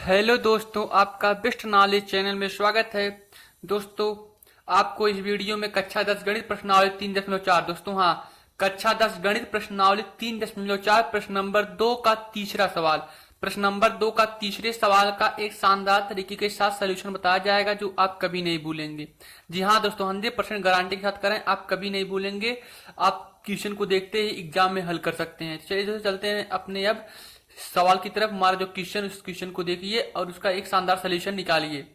Hello दोस्तों, आपका best knowledge channel में स्वागत है। दोस्तों, आपको इस वीडियो में कक्षा 10 गणित प्रश्नावली 3.4 दोस्तों हाँ, कक्षा 10 गणित प्रश्नावली 3.4 प्रश्न नंबर 2 का तीसरा सवाल। प्रश्न नंबर 2 का तीसरे सवाल का एक शानदार तरीके के साथ सोल्यूशन बताया जाएगा जो आप कभी नहीं भूलेंगे। जी हाँ दोस्तों, 100% गारंटी के साथ करें, आप कभी नहीं भूलेंगे। आप क्वेश्चन को देखते ही एग्जाम में हल कर सकते हैं। चलिए दोस्तों, चलते हैं अपने अब सवाल की तरफ। हमारा जो क्वेश्चन, उस क्वेश्चन को देखिए और उसका एक शानदार सोल्यूशन निकालिए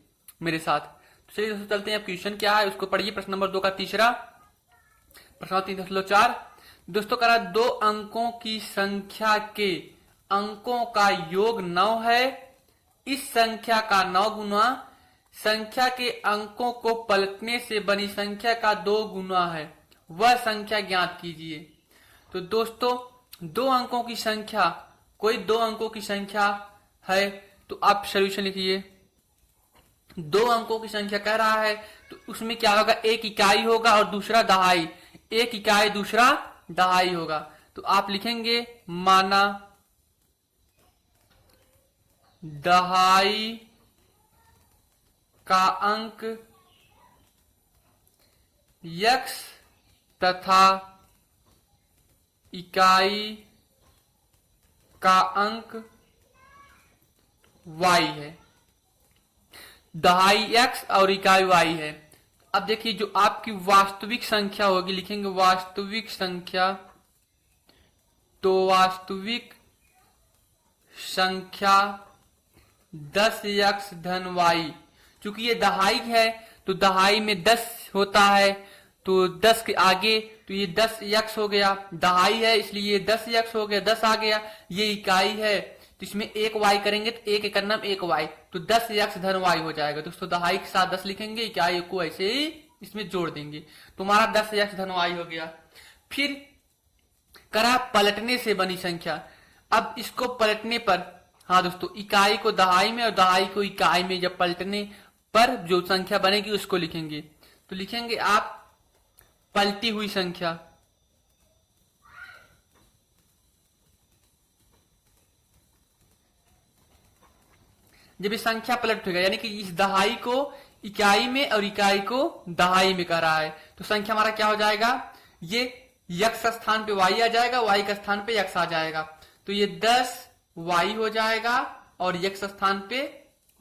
मेरे साथ। तो चलिए दोस्तों, चलते हैं। अब क्वेश्चन क्या है उसको पढ़िए। प्रश्न नंबर 2 का तीसरा प्रश्न 3.4 दोस्तों कह रहा, 2 अंकों की संख्या के अंकों का योग 9 है। इस संख्या का 9 गुना संख्या के अंकों को पलटने से बनी संख्या का 2 गुना है, वह संख्या ज्ञात कीजिए। तो दोस्तों, 2 अंकों की संख्या, कोई 2 अंकों की संख्या है तो आप सोल्यूशन लिखिए। 2 अंकों की संख्या कह रहा है तो उसमें क्या होगा, एक इकाई होगा और दूसरा दहाई। एक इकाई दूसरा दहाई होगा। तो आप लिखेंगे माना दहाई का अंक x तथा इकाई का अंक y है। दहाई x और इकाई y है। अब देखिए, जो आपकी वास्तविक संख्या होगी, लिखेंगे वास्तविक संख्या। तो वास्तविक संख्या 10x धन y, चूंकि ये दहाई है तो दहाई में 10 होता है, तो 10 के आगे तो ये 10x हो गया। दहाई है इसलिए ये 10x हो गया, 10 आ गया। ये इकाई है तो इसमें एक y करेंगे तो एक का नाम एक y, तो 10x धन y हो जाएगा। दोस्तों, दहाई के साथ 10 लिखेंगे, इकाई को ऐसे ही इसमें जोड़ देंगे, तुम्हारा 10x धन y हो गया। फिर करा पलटने से बनी संख्या। अब इसको पलटने पर, हाँ दोस्तों, इकाई को दहाई में और दहाई को इकाई में जब पलटने पर जो संख्या बनेगी उसको लिखेंगे। तो लिखेंगे आप पलटी हुई संख्या। जब ये संख्या पलट होगा, यानी कि इस दहाई को इकाई में और इकाई को दहाई में कर रहा है, तो संख्या हमारा क्या हो जाएगा, ये x स्थान पे y आ जाएगा, y का स्थान पे x आ जाएगा। तो ये 10 y हो जाएगा और x स्थान पे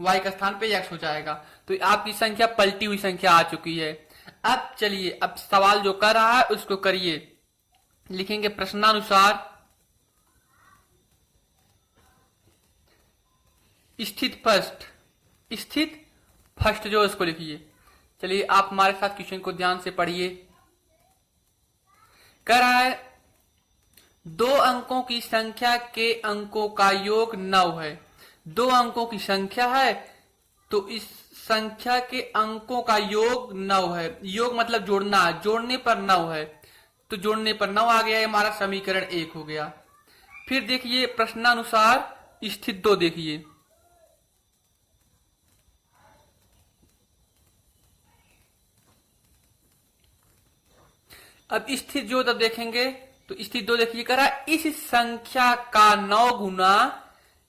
y का स्थान पे x हो जाएगा। तो आपकी संख्या पलटी हुई संख्या आ चुकी है। अब चलिए, अब सवाल जो कर रहा है उसको करिए। लिखेंगे प्रश्नानुसार स्थित फर्स्ट जो उसको लिखिए। चलिए, आप हमारे साथ क्वेश्चन को ध्यान से पढ़िए। कह रहा है 2 अंकों की संख्या के अंकों का योग 9 है। 2 अंकों की संख्या है तो इस संख्या के अंकों का योग 9 है। योग मतलब जोड़ना, जोड़ने पर 9 है, तो जोड़ने पर 9 आ गया, हमारा समीकरण 1 हो गया। फिर देखिए प्रश्नानुसार स्थित 2 देखिए। अब स्थित जो तब देखेंगे तो स्थित 2 देखिए, करा इस संख्या का 9 गुना,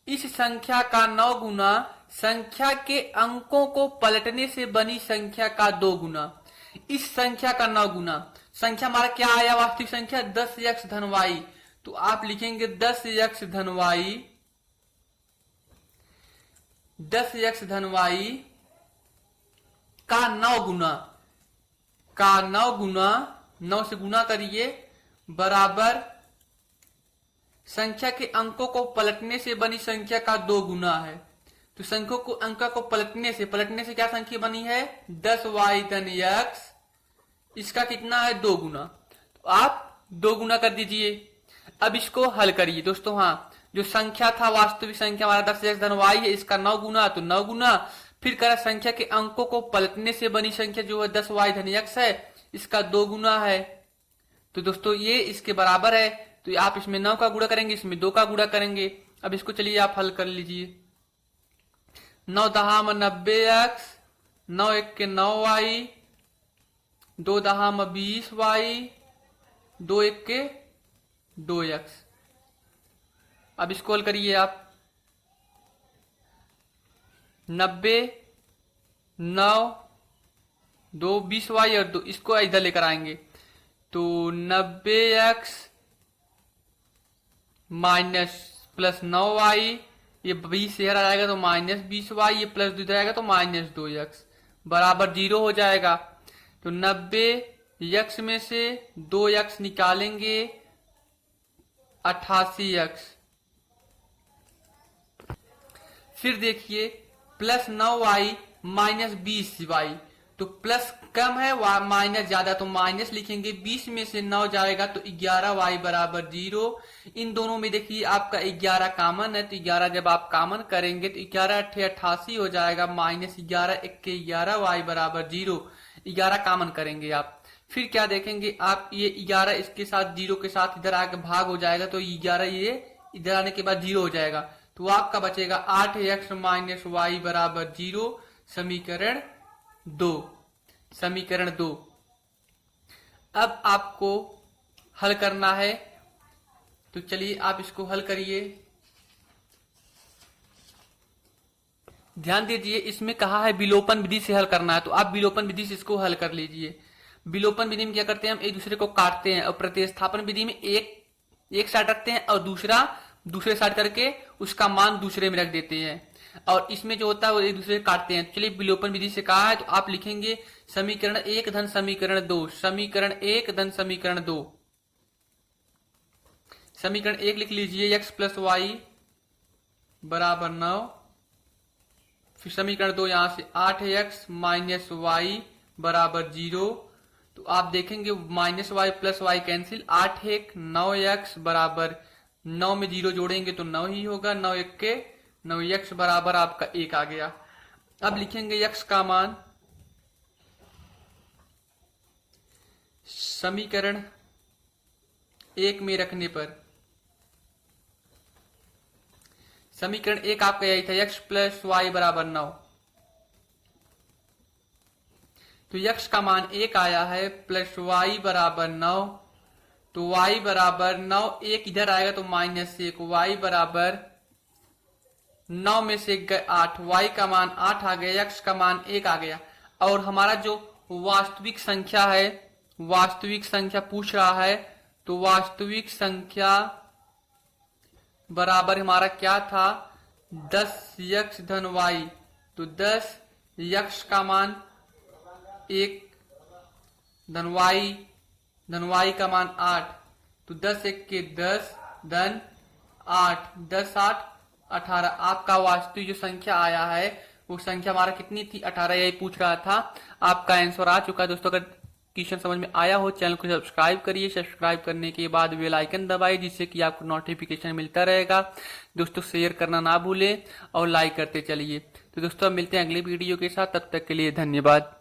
इस संख्या का 9 गुना संख्या के अंकों को पलटने से बनी संख्या का 2 गुना। इस संख्या का 9 गुना, संख्या हमारा क्या आया, वास्तविक संख्या 10x धन y। तो आप लिखेंगे 10x धन y, 10x धन y का 9 गुना, का 9 गुना, 9 से गुना करिए, बराबर संख्या के अंकों को पलटने से बनी संख्या का 2 गुना है। तो संख्या को, अंक को पलटने से क्या संख्या बनी है, 10y धन x, इसका कितना है 2 गुना। तो आप 2 गुना कर दीजिए। अब इसको हल करिए दोस्तों। हाँ, जो संख्या था वास्तविक संख्या हमारा 10x धन y है, इसका 9 गुना, तो 9 गुना। फिर करा संख्या के अंकों को पलटने से बनी संख्या जो है 10y धन x है, इसका 2 गुना है। तो दोस्तों ये इसके बराबर है, तो आप इसमें 9 का गुणा करेंगे, इसमें 2 का गुणा करेंगे। अब इसको चलिए आप हल कर लीजिए। 9 दहा में 90x, 9 1 के 9y, 2 दहा में 20y, 2 1 के 2x। अब इसको हल करिए आप। 90 9 2 20y और 2 इसको इधर लेकर आएंगे तो 90x माइनस प्लस 9y, ये 20 इधर आ जाएगा तो माइनस 20y, ये प्लस 2 इधर आएगा तो माइनस 2x बराबर 0 हो जाएगा। तो 90x में से 2x निकालेंगे 88x। फिर देखिए प्लस 9y माइनस 20y, तो प्लस कम है माइनस ज्यादा, तो माइनस लिखेंगे। 20 में से 9 जाएगा तो 11y बराबर 0। इन दोनों में देखिए आपका 11 कॉमन है, तो 11 जब आप कॉमन करेंगे तो 11 अट्ठे 88 हो जाएगा, माइनस 11 इक्के 11y बराबर 0। 11 कॉमन करेंगे आप। फिर क्या देखेंगे आप, ये 11 इसके साथ 0 के साथ इधर आके भाग हो जाएगा, तो 11 ये इधर आने के बाद 0 हो जाएगा, तो आपका बचेगा 8x माइनस वाई बराबर 0। समीकरण 2। समीकरण 2। अब आपको हल करना है, तो चलिए आप इसको हल करिए। ध्यान दीजिए इसमें कहा है विलोपन विधि से हल करना है, तो आप विलोपन विधि से इसको हल कर लीजिए। विलोपन विधि में क्या करते हैं, हम एक दूसरे को काटते हैं, और प्रतिस्थापन विधि में एक साइड रखते हैं और दूसरे साइड करके उसका मान दूसरे में रख देते हैं, और इसमें जो होता है वो एक दूसरे से काटते हैं। चलिए विलोपन विधि से कहा है, तो आप लिखेंगे समीकरण 1 धन समीकरण 2। समीकरण 1 धन समीकरण 2। समीकरण 1 लिख लीजिए x प्लस वाई बराबर 9। फिर समीकरण 2 यहां से 8x माइनस वाई बराबर 0। तो आप देखेंगे minus y plus y cancel, 8 1 9x बराबर 9 में 0 जोड़ेंगे तो 9 ही होगा, 9 1 के 9x बराबर आपका 1 आ गया। अब लिखेंगे x का मान समीकरण 1 में रखने पर, समीकरण 1 आपका यही था x प्लस वाई बराबर 9, तो x का मान 1 आया है, प्लस वाई बराबर 9, तो y बराबर 9, 1 इधर आएगा तो माइनस 1, y बराबर 9 में से 8, y का मान 8 आ गया, x का मान 1 आ गया। और हमारा जो वास्तविक संख्या है, वास्तविक संख्या पूछ रहा है, तो वास्तविक संख्या बराबर हमारा क्या था, 10x धन y, तो 10x का मान 1 धन y का मान 8, तो 10 1 के 10 धन 8, 10 8 18। आपका वास्तविक जो संख्या आया है वो संख्या हमारा कितनी थी, 18, यही पूछ रहा था। आपका आंसर आ चुका है दोस्तों। अगर क्वेश्चन समझ में आया हो चैनल को सब्सक्राइब करिए, सब्सक्राइब करने के बाद बेल आइकन दबाइए, जिससे कि आपको नोटिफिकेशन मिलता रहेगा। दोस्तों शेयर करना ना भूलें और लाइक करते चलिए। तो दोस्तों मिलते हैं अगली वीडियो के साथ, तब तक के लिए धन्यवाद।